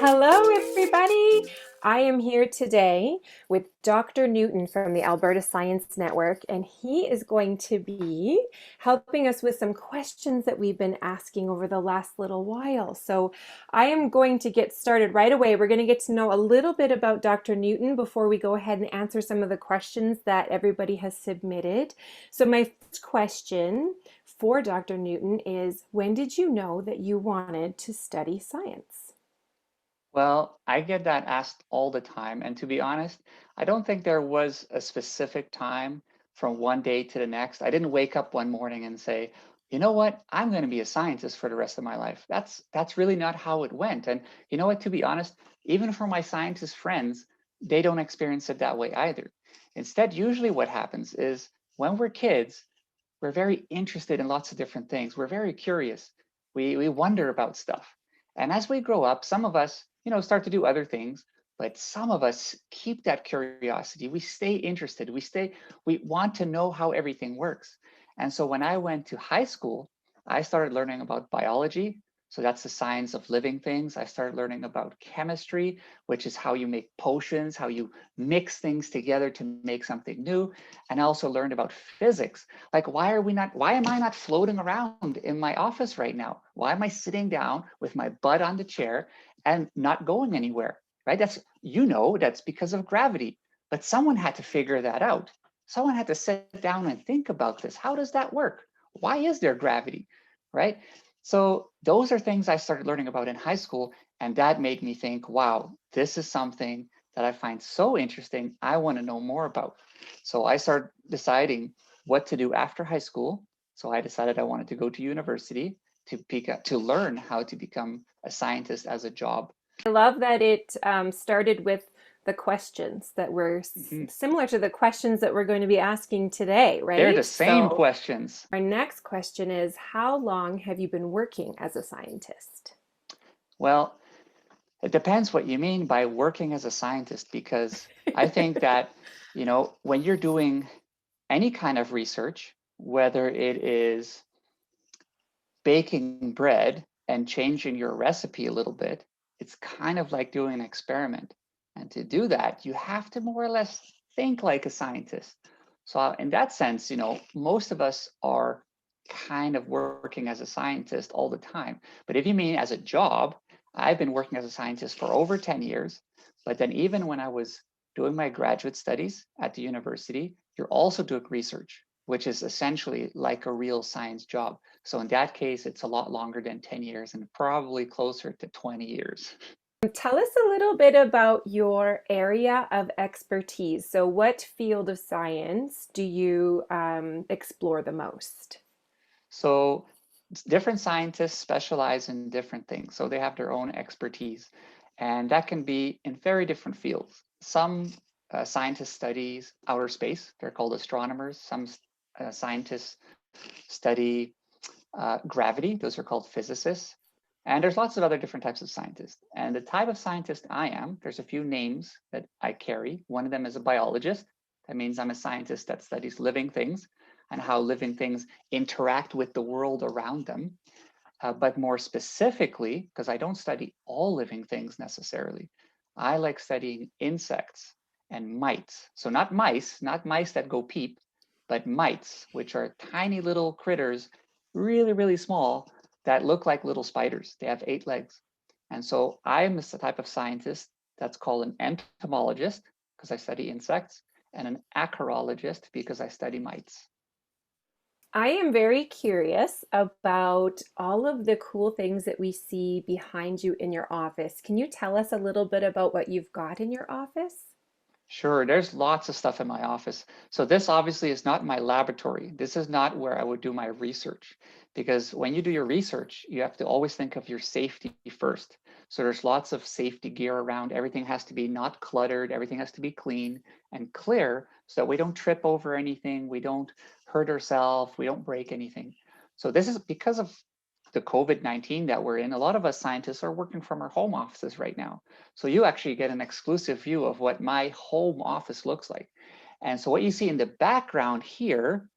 Hello, everybody. I am here today with Dr. Newton from the Alberta Science Network, and he is going to be helping us with some questions that we've been asking over the last little while. So I am going to get started right away. We're going to get to know a little bit about Dr. Newton before we go ahead and answer some of the questions that everybody has submitted. So my first question for Dr. Newton is, when did you know that you wanted to study science? Well, I get that asked all the time. And to be honest, I don't think there was a specific time from one day to the next. I didn't wake up one morning and say, you know what, I'm going to be a scientist for the rest of my life. That's really not how it went. And you know what, to be honest, even for my scientist friends, they don't experience it that way either. Instead, usually what happens is when we're kids, we're very interested in lots of different things. We're very curious. We wonder about stuff. And as we grow up, some of us, start to do other things, but some of us keep that curiosity. We stay interested. We want to know how everything works. And so when I went to high school, I started learning about biology. So that's the science of living things. I started learning about chemistry, which is how you make potions, how you mix things together to make something new. And I also learned about physics. Like, why am I not floating around in my office right now? Why am I sitting down with my butt on the chair and not going anywhere, right? That's because of gravity. But someone had to figure that out. Someone had to sit down and think about this. How does that work? Why is there gravity, right? So those are things I started learning about in high school, and that made me think, wow, this is something that I find so interesting. I want to know more about. So I started deciding what to do after high school. So I decided I wanted to go to university to learn how to become a scientist as a job. I love that it started with the questions that were Mhm. similar to the questions that we're going to be asking today, They're the right? same So, questions. our next question is, how long have you been working as a scientist? Well, it depends what you mean by working as a scientist, because I think that, when you're doing any kind of research, whether it is baking bread and changing your recipe a little bit, it's kind of like doing an experiment. And to do that, you have to more or less think like a scientist. So in that sense, most of us are kind of working as a scientist all the time. But if you mean as a job, I've been working as a scientist for over 10 years. But then even when I was doing my graduate studies at the university, you're also doing research, which is essentially like a real science job. So in that case, it's a lot longer than 10 years and probably closer to 20 years. Tell us a little bit about your area of expertise. So, what field of science do you explore the most? So different scientists specialize in different things. So they have their own expertise. And that can be in very different fields. Some scientists study outer space. They're called astronomers. Some scientists study gravity. Those are called physicists. And there's lots of other different types of scientists. And the type of scientist I am, there's a few names that I carry. One of them is a biologist. That means I'm a scientist that studies living things and how living things interact with the world around them. But more specifically, because I don't study all living things necessarily, I like studying insects and mites. So not mice that go peep, but mites, which are tiny little critters, really, really small, that look like little spiders. They have 8 legs. And so I'm the type of scientist that's called an entomologist, because I study insects, and an acarologist, because I study mites. I am very curious about all of the cool things that we see behind you in your office. Can you tell us a little bit about what you've got in your office? Sure, there's lots of stuff in my office. So this obviously is not my laboratory. This is not where I would do my research, because when you do your research, you have to always think of your safety first. So there's lots of safety gear around. Everything has to be not cluttered. Everything has to be clean and clear so that we don't trip over anything. We don't hurt ourselves. We don't break anything. So this is because of the COVID-19 that we're in, a lot of us scientists are working from our home offices right now. So you actually get an exclusive view of what my home office looks like. And so what you see in the background here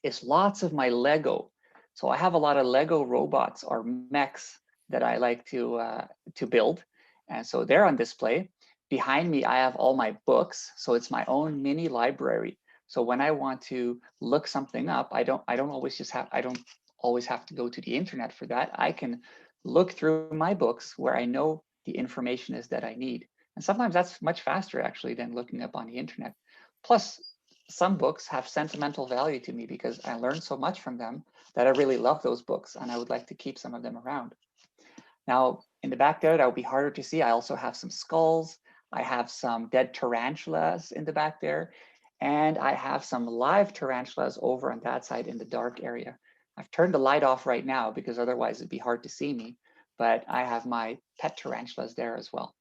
is lots of my Lego. So I have a lot of Lego robots or mechs that I like to build. And so they're on display. Behind me, I have all my books. So it's my own mini library. So when I want to look something up, I don't always have to go to the internet for that. I can look through my books where I know the information is that I need. And sometimes that's much faster actually than looking up on the internet. Plus, some books have sentimental value to me because I learned so much from them that I really love those books and I would like to keep some of them around. Now, in the back there, that would be harder to see. I also have some skulls. I have some dead tarantulas in the back there. And I have some live tarantulas over on that side in the dark area. I've turned the light off right now because otherwise it'd be hard to see me. But I have my pet tarantulas there as well.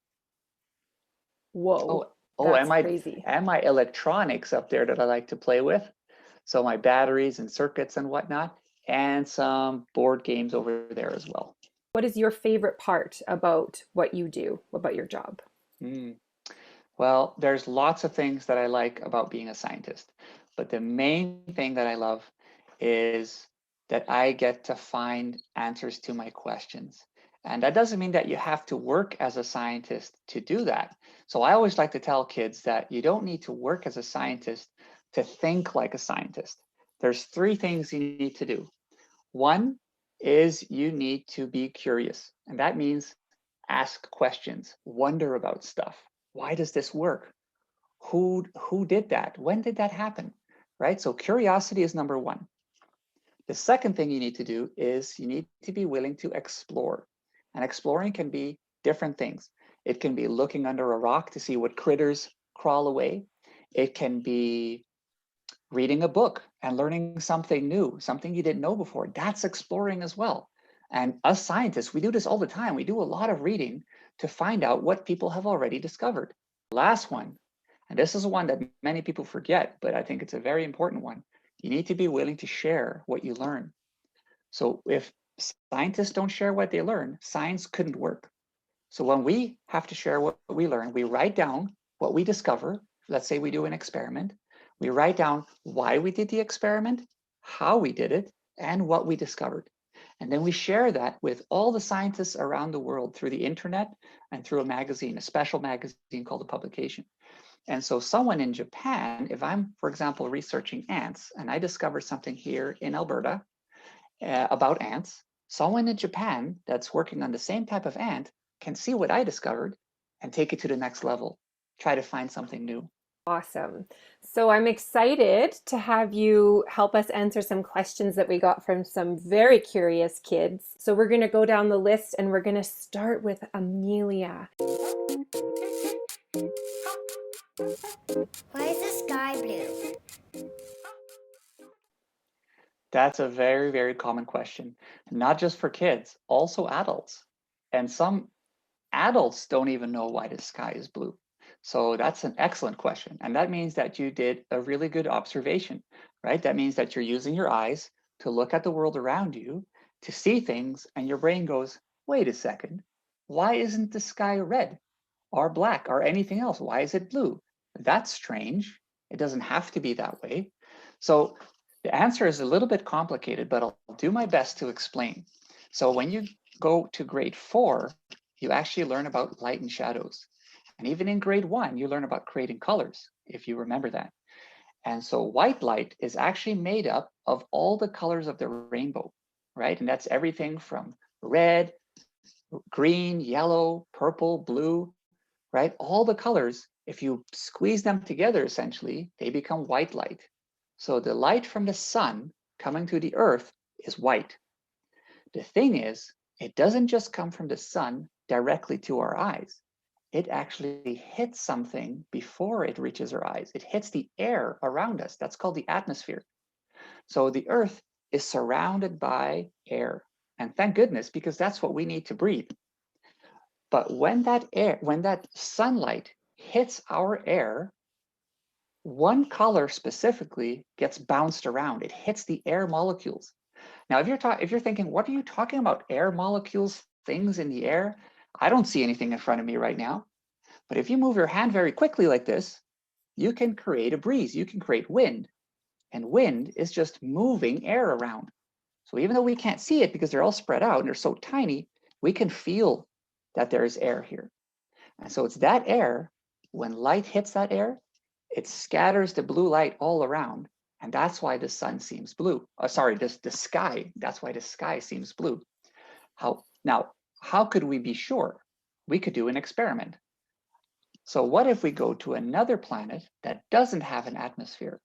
Whoa, Oh, that's crazy. and my electronics up there that I like to play with. So my batteries and circuits and whatnot, and some board games over there as well. What is your favorite part about what you do, about your job? Mm. Well, there's lots of things that I like about being a scientist, but the main thing that I love is that I get to find answers to my questions. And that doesn't mean that you have to work as a scientist to do that. So I always like to tell kids that you don't need to work as a scientist to think like a scientist. There's three things you need to do. One is you need to be curious, and that means ask questions, wonder about stuff. Why does this work? Who did that? When did that happen? Right? So curiosity is number one. The second thing you need to do is you need to be willing to explore. And exploring can be different things. It can be looking under a rock to see what critters crawl away. It can be reading a book and learning something new, something you didn't know before. That's exploring as well. And us scientists, we do this all the time. We do a lot of reading to find out what people have already discovered. Last one, and this is one that many people forget, but I think it's a very important one. You need to be willing to share what you learn. So if scientists don't share what they learn, science couldn't work. So when we have to share what we learn, we write down what we discover. Let's say we do an experiment. We write down why we did the experiment, how we did it, and what we discovered. And then we share that with all the scientists around the world through the internet and through a magazine, a special magazine called a publication. And so someone in Japan, if I'm, for example, researching ants and I discover something here in Alberta about ants, someone in Japan that's working on the same type of ant can see what I discovered and take it to the next level, try to find something new. Awesome. So I'm excited to have you help us answer some questions that we got from some very curious kids. So we're going to go down the list and we're going to start with Amelia. Why is the sky blue? That's a very, very common question, not just for kids, also adults. And some adults don't even know why the sky is blue. So that's an excellent question. And that means that you did a really good observation, right? That means that you're using your eyes to look at the world around you, to see things, and your brain goes, wait a second, why isn't the sky red or black or anything else? Why is it blue? That's strange. It doesn't have to be that way. So the answer is a little bit complicated, but I'll do my best to explain. So when you go to grade 4, you actually learn about light and shadows. And even in grade 1, you learn about creating colors, if you remember that. And so white light is actually made up of all the colors of the rainbow, right? And that's everything from red, green, yellow, purple, blue, right? All the colors, if you squeeze them together, essentially, they become white light. So the light from the sun coming to the earth is white. The thing is, it doesn't just come from the sun directly to our eyes. It actually hits something before it reaches our eyes. It hits the air around us. That's called the atmosphere. So the earth is surrounded by air. And thank goodness, because that's what we need to breathe. But when that sunlight hits our air, one color specifically gets bounced around. It hits the air molecules. Now, if you're thinking, what are you talking about? Air molecules, things in the air? I don't see anything in front of me right now. But if you move your hand very quickly like this, you can create a breeze. You can create wind. And wind is just moving air around. So even though we can't see it because they're all spread out and they're so tiny, we can feel that there is air here. And so it's that air, when light hits that air, it scatters the blue light all around. And that's why the sun seems blue. Sorry, the sky, that's why the sky seems blue. How could we be sure? We could do an experiment. So what if we go to another planet that doesn't have an atmosphere?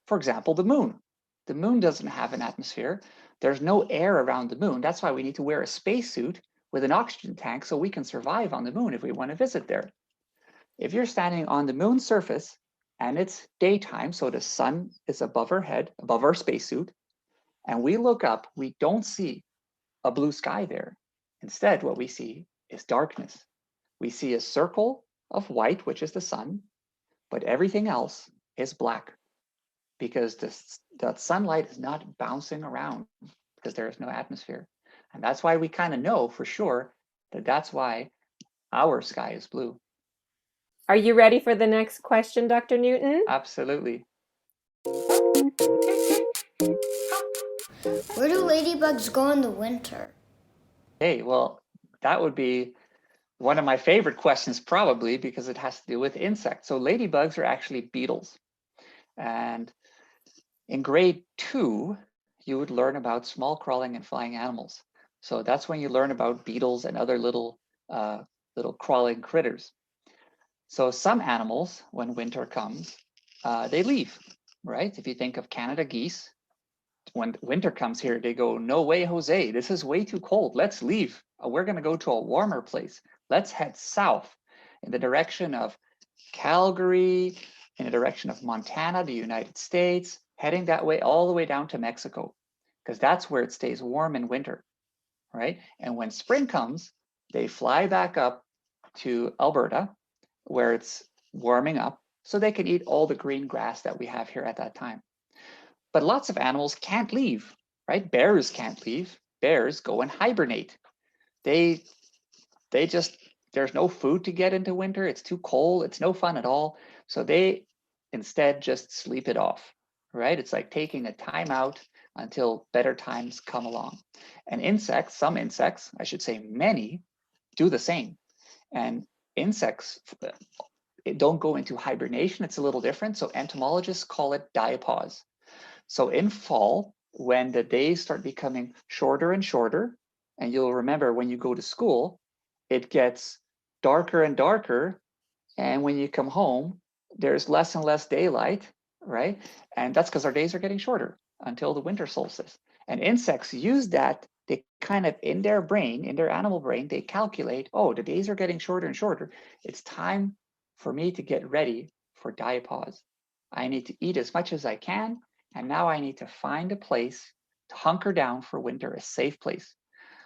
For example, the moon. The moon doesn't have an atmosphere. There's no air around the moon. That's why we need to wear a spacesuit with an oxygen tank so we can survive on the moon if we want to visit there. If you're standing on the moon's surface and it's daytime, so the sun is above our head, above our spacesuit, and we look up, we don't see a blue sky there. Instead, what we see is darkness. We see a circle of white, which is the sun, but everything else is black because the sunlight is not bouncing around because there is no atmosphere. And that's why we kind of know for sure that that's why our sky is blue. Are you ready for the next question, Dr. Newton? Absolutely. Where do ladybugs go in the winter? Hey, well, that would be one of my favorite questions probably because it has to do with insects. So ladybugs are actually beetles. And in grade 2, you would learn about small crawling and flying animals. So that's when you learn about beetles and other little crawling critters. So some animals, when winter comes, they leave, right? If you think of Canada geese, when winter comes here, they go, no way, Jose, this is way too cold. Let's leave. We're going to go to a warmer place. Let's head south in the direction of Calgary, in the direction of Montana, the United States, heading that way all the way down to Mexico, because that's where it stays warm in winter, right? And when spring comes, they fly back up to Alberta, where it's warming up, so they can eat all the green grass that we have here at that time. But lots of animals can't leave, right? Bears can't leave. Bears go and hibernate. They just, there's no food to get into winter. It's too cold. It's no fun at all. So they instead just sleep it off, right? It's like taking a time out until better times come along. And insects, some insects, I should say many, do the same. And insects don't go into hibernation. It's a little different. So entomologists call it diapause. So in fall, when the days start becoming shorter and shorter, and you'll remember when you go to school, it gets darker and darker. And when you come home, there's less and less daylight, right? And that's because our days are getting shorter until the winter solstice. And insects use that. They kind of, in their brain, in their animal brain, they calculate, oh, the days are getting shorter and shorter. It's time for me to get ready for diapause. I need to eat as much as I can. And now I need to find a place to hunker down for winter, a safe place.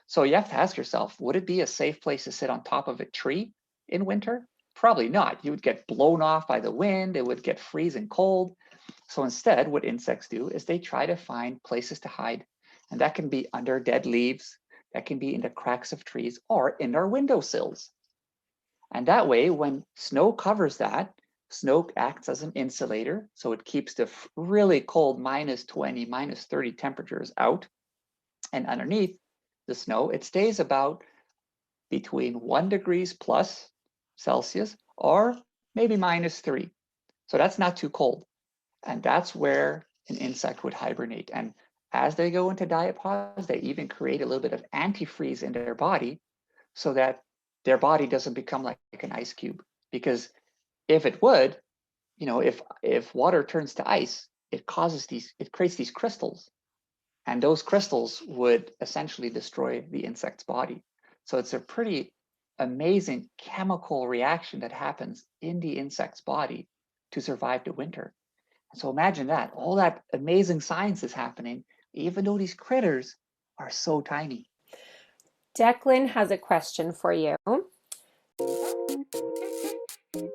So you have to ask yourself, would it be a safe place to sit on top of a tree in winter? Probably not. You would get blown off by the wind. It would get freezing cold. So instead, what insects do is they try to find places to hide. And that can be under dead leaves. That can be in the cracks of trees or in our windowsills. And that way, when snow covers that, snow acts as an insulator. So it keeps the really cold -20, -30 temperatures out. And underneath the snow, it stays about between 1 degrees plus Celsius or maybe -3. So that's not too cold. And that's where an insect would hibernate. And as they go into diapause, they even create a little bit of antifreeze in their body so that their body doesn't become like an ice cube. Because if it would, if water turns to ice, it creates these crystals. And those crystals would essentially destroy the insect's body. So it's a pretty amazing chemical reaction that happens in the insect's body to survive the winter. So imagine that, all that amazing science is happening, even though these critters are so tiny. Declan has a question for you.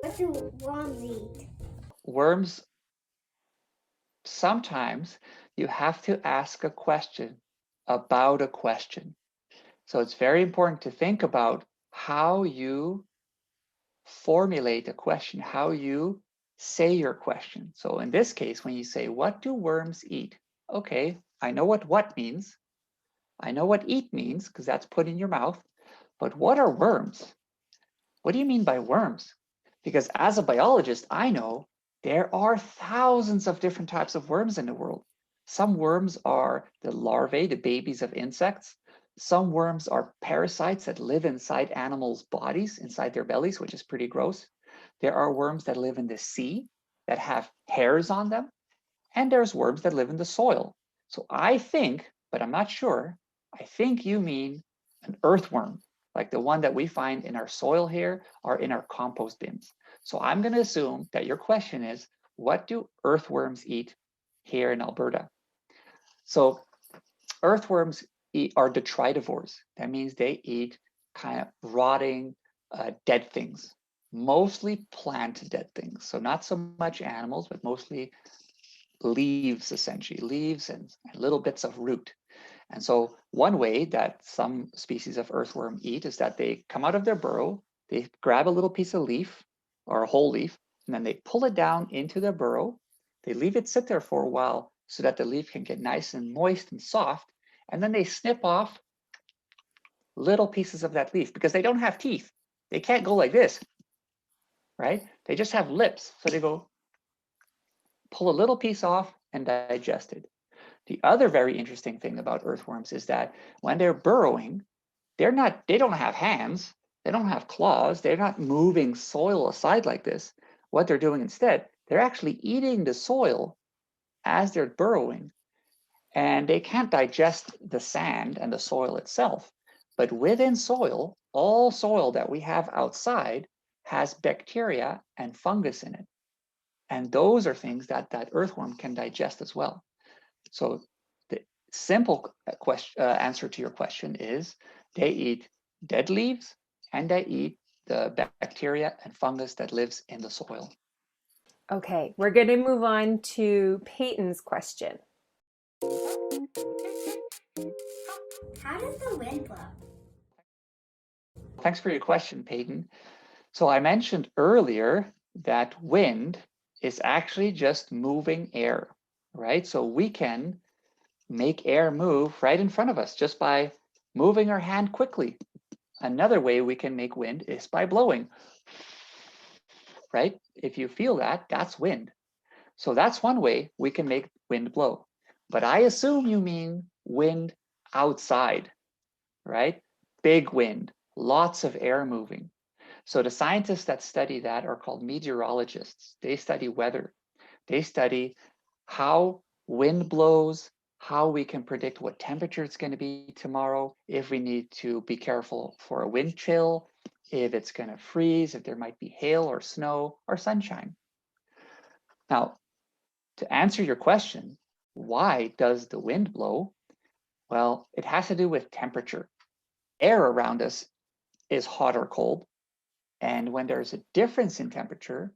What do worms eat? Worms sometimes You have to ask a question about a question. So it's very important to think about how you formulate a question, how you say your question. So in this case, when you say, what do worms eat? Okay, I know what means. I know what eat means because that's put in your mouth. But what are worms? What do you mean by worms? Because as a biologist, I know there are thousands of different types of worms in the world. Some worms are the larvae, the babies of insects. Some worms are parasites that live inside animals' bodies, inside their bellies, which is pretty gross. There are worms that live in the sea that have hairs on them. And there's worms that live in the soil. So I think, but I'm not sure, I think you mean an earthworm, like the one that we find in our soil here or in our compost bins. So I'm going to assume that your question is, what do earthworms eat here in Alberta? So earthworms are detritivores. That means they eat kind of rotting, dead things, mostly plant dead things. So not so much animals, but mostly leaves, essentially, leaves and little bits of root. And so one way that some species of earthworm eat is that they come out of their burrow, they grab a little piece of leaf or a whole leaf, and then they pull it down into their burrow. They leave it sit there for a while so that the leaf can get nice and moist and soft. And then they snip off little pieces of that leaf because they don't have teeth. They can't go like this, right? They just have lips. So they go pull a little piece off and digest it. The other very interesting thing about earthworms is that when they're burrowing, they don't have hands, they don't have claws, they're not moving soil aside like this. What they're doing instead, they're actually eating the soil as they're burrowing, and they can't digest the sand and the soil itself. But within soil, all soil that we have outside has bacteria and fungus in it. And those are things that that earthworm can digest as well. So the simple answer to your question is they eat dead leaves and they eat the bacteria and fungus that lives in the soil. Okay, we're going to move on to Peyton's question. How does the wind blow? Thanks for your question, Peyton. So I mentioned earlier that wind is actually just moving air, right? So we can make air move right in front of us just by moving our hand quickly. Another way we can make wind is by blowing, right? If you feel that, that's wind. So that's one way we can make wind blow. But I assume you mean wind outside, right? Big wind, lots of air moving. So the scientists that study that are called meteorologists. They study weather. They study how wind blows, how we can predict what temperature it's going to be tomorrow, if we need to be careful for a wind chill, if it's going to freeze, if there might be hail or snow or sunshine. Now, to answer your question, why does the wind blow? Well, it has to do with temperature. Air around us is hot or cold. And when there's a difference in temperature,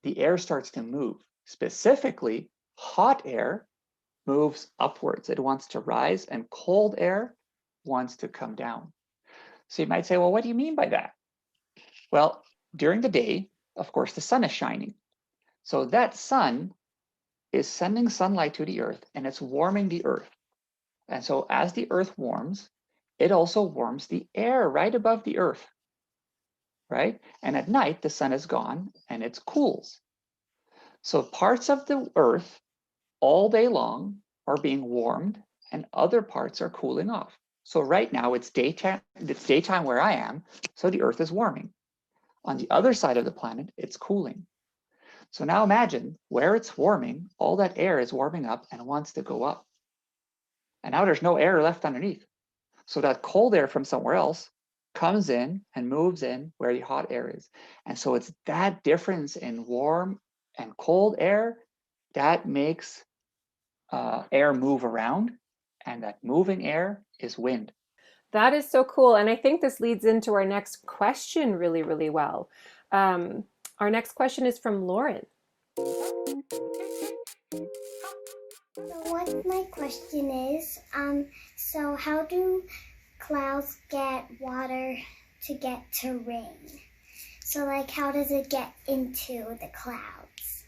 the air starts to move. Specifically, hot air moves upwards. It wants to rise, and cold air wants to come down. So you might say, well, what do you mean by that? Well, during the day, of course, the sun is shining. So that sun is sending sunlight to the earth, and it's warming the earth. And so as the earth warms, it also warms the air right above the earth, right? And at night, the sun is gone and it cools. So parts of the earth all day long are being warmed and other parts are cooling off. So right now it's daytime where I am, so the earth is warming. On the other side of the planet, it's cooling. So now imagine where it's warming, all that air is warming up and wants to go up. And now there's no air left underneath. So that cold air from somewhere else comes in and moves in where the hot air is. And so it's that difference in warm and cold air that makes air move around, and that moving air is wind. That is so cool. And I think this leads into our next question really, really well. Our next question is from Lauren. So what my question is, so how do clouds get water to get to rain? So like how does it get into the clouds?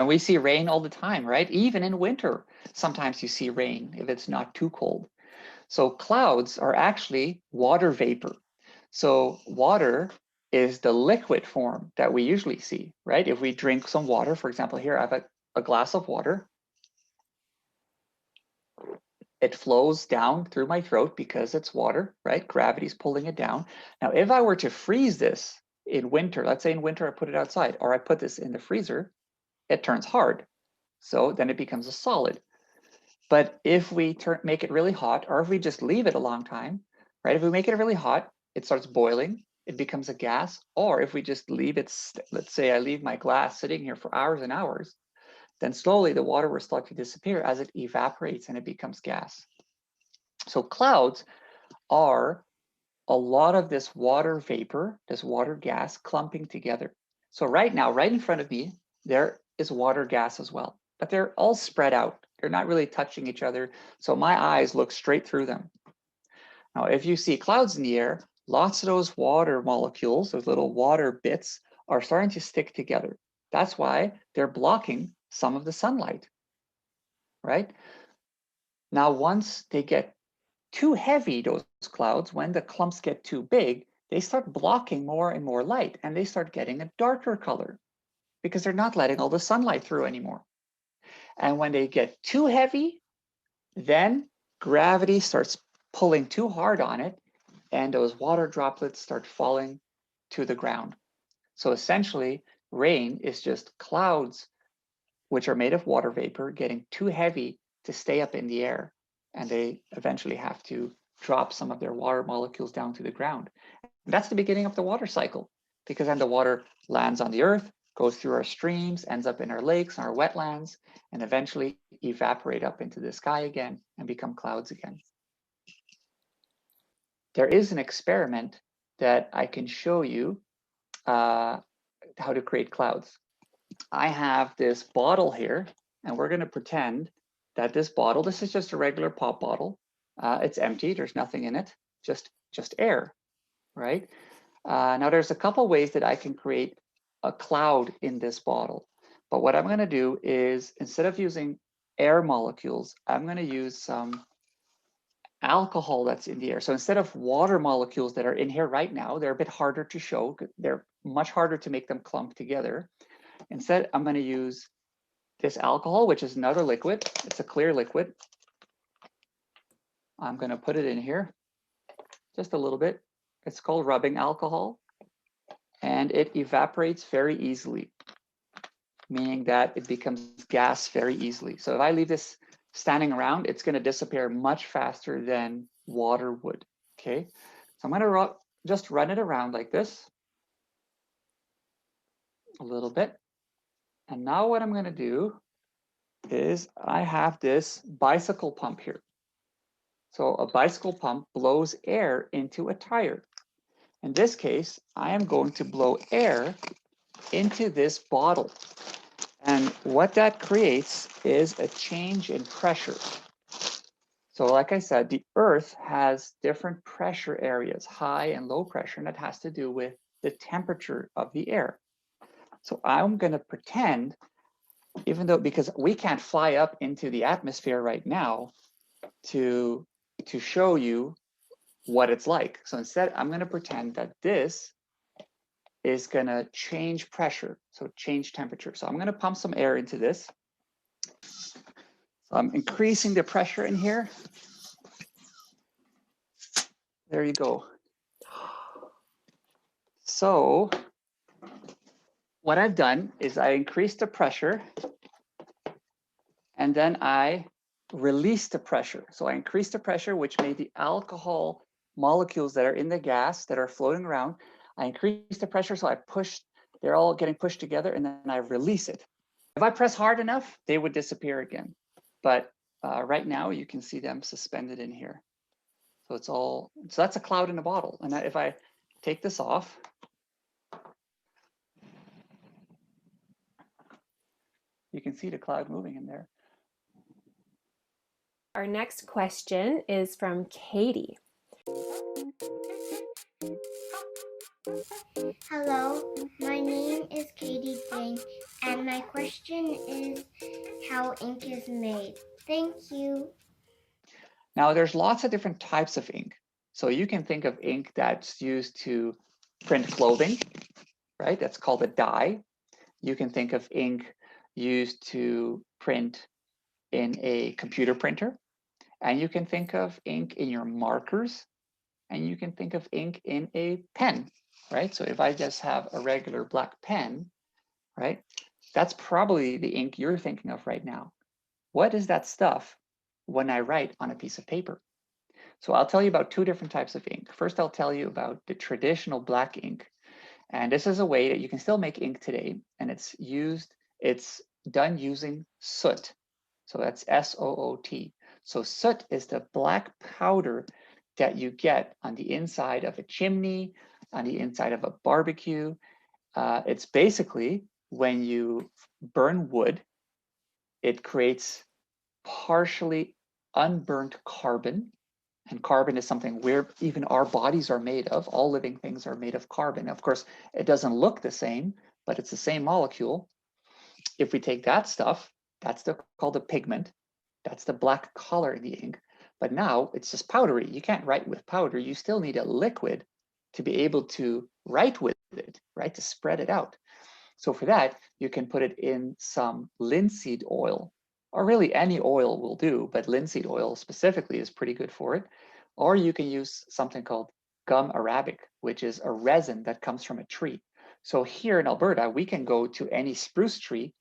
We see rain all the time, right? Even in winter, sometimes you see rain if it's not too cold. So clouds are actually water vapor. So water is the liquid form that we usually see, right? If we drink some water, for example, here I have a glass of water. It flows down through my throat because it's water, right? Gravity's pulling it down. Now, if I were to freeze this in winter, let's say in winter I put it outside, or I put this in the freezer, it turns hard. So then it becomes a solid. But if we make it really hot, or if we just leave it a long time, right? If we make it really hot, it starts boiling, it becomes a gas. Or if we just leave it, let's say I leave my glass sitting here for hours and hours, then slowly the water will start to disappear as it evaporates and it becomes gas. So clouds are a lot of this water vapor, this water gas clumping together. So right now, right in front of me, there is water gas as well, but they're all spread out. They're not really touching each other. So my eyes look straight through them. Now, if you see clouds in the air, lots of those water molecules, those little water bits, are starting to stick together. That's why they're blocking some of the sunlight, right? Now, once they get too heavy, those clouds, when the clumps get too big, they start blocking more and more light and they start getting a darker color because they're not letting all the sunlight through anymore. And when they get too heavy, then gravity starts pulling too hard on it and those water droplets start falling to the ground. So essentially, rain is just clouds which are made of water vapor getting too heavy to stay up in the air, and they eventually have to drop some of their water molecules down to the ground. And that's the beginning of the water cycle, because then the water lands on the earth, goes through our streams, ends up in our lakes, our wetlands, and eventually evaporate up into the sky again and become clouds again. There is an experiment that I can show you how to create clouds. I have this bottle here, and we're going to pretend that this bottle, this is just a regular pop bottle. It's empty, there's nothing in it, just air, right? Now there's a couple ways that I can create a cloud in this bottle. But what I'm going to do is, instead of using air molecules, I'm going to use some alcohol that's in the air. So instead of water molecules that are in here right now, they're a bit harder to show. They're much harder to make them clump together. Instead, I'm going to use this alcohol, which is another liquid. It's a clear liquid. I'm going to put it in here just a little bit. It's called rubbing alcohol, and it evaporates very easily, meaning that it becomes gas very easily. So if I leave this standing around, it's going to disappear much faster than water would. Okay, so I'm going to just run it around like this a little bit. And now what I'm going to do is I have this bicycle pump here. So a bicycle pump blows air into a tire. In this case, I am going to blow air into this bottle. And what that creates is a change in pressure. So like I said, the Earth has different pressure areas, high and low pressure, and that has to do with the temperature of the air. So I'm going to pretend, even though, because we can't fly up into the atmosphere right now to show you what it's like. So instead, I'm going to pretend that this is going to change pressure, so change temperature. So I'm going to pump some air into this. So I'm increasing the pressure in here. There you go. So what I've done is I increased the pressure, and then I released the pressure. So I increased the pressure, which made the alcohol molecules that are in the gas that are floating around. I increased the pressure, so I pushed, they're all getting pushed together, and then I release it. If I press hard enough, they would disappear again. But right now, you can see them suspended in here. So it's all, so that's a cloud in a bottle. And if I take this off, you can see the cloud moving in there. Our next question is from Katie. Hello, my name is Katie Jane, and my question is how ink is made. Thank you. Now, there's lots of different types of ink. So you can think of ink that's used to print clothing, right? That's called a dye. You can think of ink used to print in a computer printer. And you can think of ink in your markers. And you can think of ink in a pen, right? So if I just have a regular black pen, right? That's probably the ink you're thinking of right now. What is that stuff when I write on a piece of paper? So I'll tell you about two different types of ink. First, I'll tell you about the traditional black ink. And this is a way that you can still make ink today. And it's done using soot. So that's S-O-O-T. So soot is the black powder that you get on the inside of a chimney, on the inside of a barbecue. It's basically when you burn wood, it creates partially unburnt carbon. And carbon is something even our bodies are made of. All living things are made of carbon. Of course, it doesn't look the same, but it's the same molecule. If we take that stuff, that's called a pigment. That's the black color in the ink. But now it's just powdery. You can't write with powder. You still need a liquid to be able to write with it, right? To spread it out. So for that, you can put it in some linseed oil, or really any oil will do, but linseed oil specifically is pretty good for it. Or you can use something called gum arabic, which is a resin that comes from a tree. So here in Alberta, we can go to any spruce tree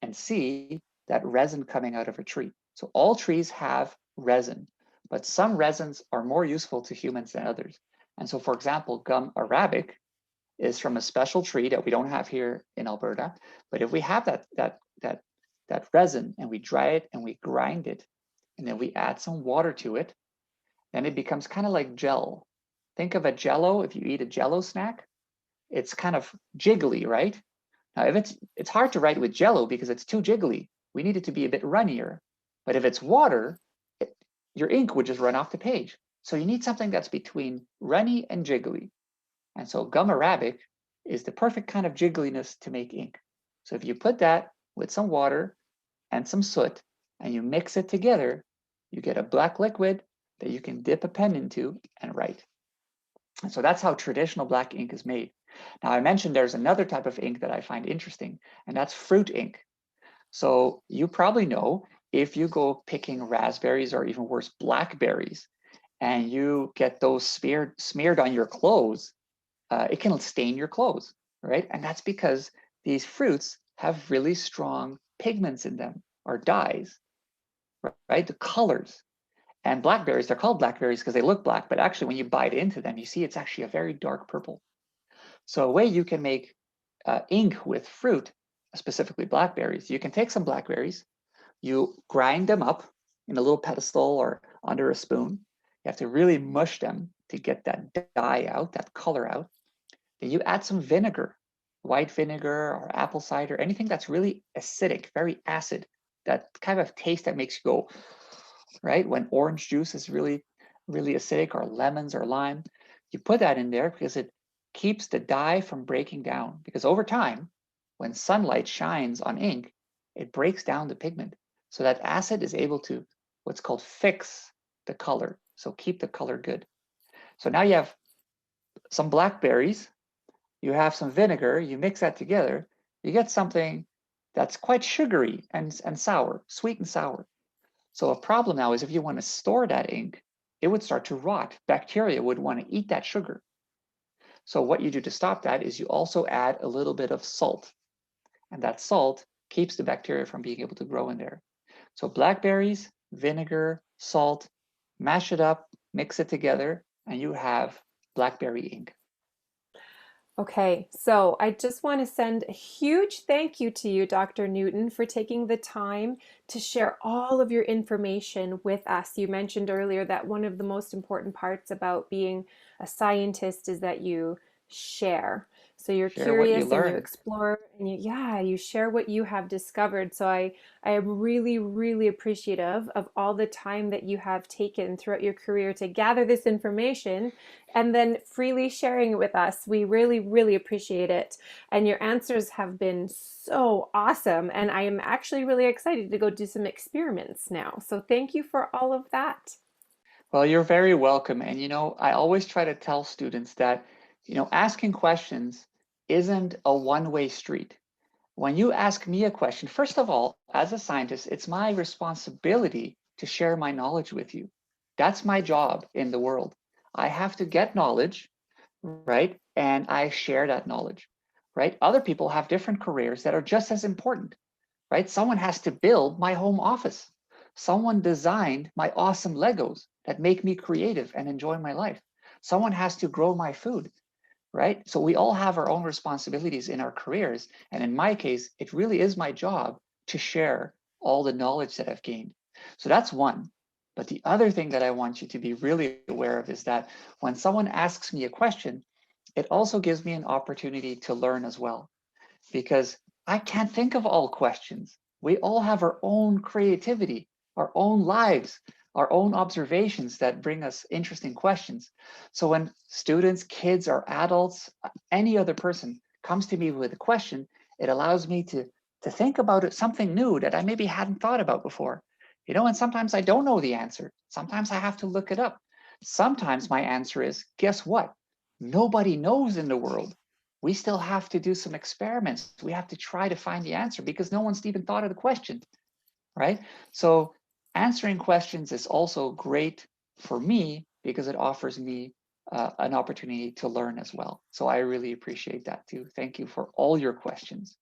and see that resin coming out of a tree. So all trees have resin, but some resins are more useful to humans than others. And so, for example, gum arabic is from a special tree that we don't have here in Alberta. But if we have that resin and we dry it and we grind it, and then we add some water to it, then it becomes kind of like gel. Think of a Jello. If you eat a Jello snack, it's kind of jiggly, right? Now, if it's hard to write with Jello because it's too jiggly. We need it to be a bit runnier. But if it's water, your ink would just run off the page. So you need something that's between runny and jiggly. And so gum arabic is the perfect kind of jiggliness to make ink. So if you put that with some water and some soot and you mix it together, you get a black liquid that you can dip a pen into and write. And so that's how traditional black ink is made. Now I mentioned there's another type of ink that I find interesting, and that's fruit ink. So you probably know if you go picking raspberries or even worse, blackberries, and you get those smeared on your clothes, it can stain your clothes, right? And that's because these fruits have really strong pigments in them, or dyes, right? The colors. And blackberries, they're called blackberries because they look black, but actually when you bite into them, you see it's actually a very dark purple. So a way you can make ink with fruit, specifically blackberries, you can take some blackberries, you grind them up in a little pedestal or under a spoon. You have to really mush them to get that dye out, that color out. Then you add some vinegar, white vinegar or apple cider, anything that's really acidic, very acid, that kind of taste that makes you go, right? When orange juice is really, really acidic, or lemons or lime, you put that in there because it keeps the dye from breaking down. Because over time, when sunlight shines on ink, it breaks down the pigment. So that acid is able to what's called fix the color. So keep the color good. So now you have some blackberries, you have some vinegar, you mix that together, you get something that's quite sugary and sour, sweet and sour. So a problem now is if you want to store that ink, it would start to rot. Bacteria would want to eat that sugar. So what you do to stop that is you also add a little bit of salt. And that salt keeps the bacteria from being able to grow in there. So blackberries, vinegar, salt, mash it up, mix it together, and you have blackberry ink. Okay, so I just want to send a huge thank you to you, Dr. Newton, for taking the time to share all of your information with us. You mentioned earlier that one of the most important parts about being a scientist is that you share. So you're Share what you curious and you learn. explore and you share what you have discovered. So I am really, really appreciative of all the time that you have taken throughout your career to gather this information and then freely sharing it with us. We really, really appreciate it. And your answers have been so awesome. And I am actually really excited to go do some experiments now. So thank you for all of that. Well, you're very welcome. And I always try to tell students that, asking questions isn't a one-way street. When you ask me a question, first of all, as a scientist, it's my responsibility to share my knowledge with you. That's my job in the world. I have to get knowledge, right? And I share that knowledge, right? Other people have different careers that are just as important, right? Someone has to build my home office. Someone designed my awesome Legos that make me creative and enjoy my life. Someone has to grow my food, right? So we all have our own responsibilities in our careers. And in my case, it really is my job to share all the knowledge that I've gained. So that's one. But the other thing that I want you to be really aware of is that when someone asks me a question, it also gives me an opportunity to learn as well, because I can't think of all questions. We all have our own creativity, our own lives, our own observations that bring us interesting questions. So when students, kids, or adults, any other person comes to me with a question, it allows me to think about it, something new that I maybe hadn't thought about before. And sometimes I don't know the answer. Sometimes I have to look it up. Sometimes my answer is, guess what? Nobody knows in the world. We still have to do some experiments. We have to try to find the answer because no one's even thought of the question, right? So answering questions is also great for me because it offers me an opportunity to learn as well. So I really appreciate that too. Thank you for all your questions.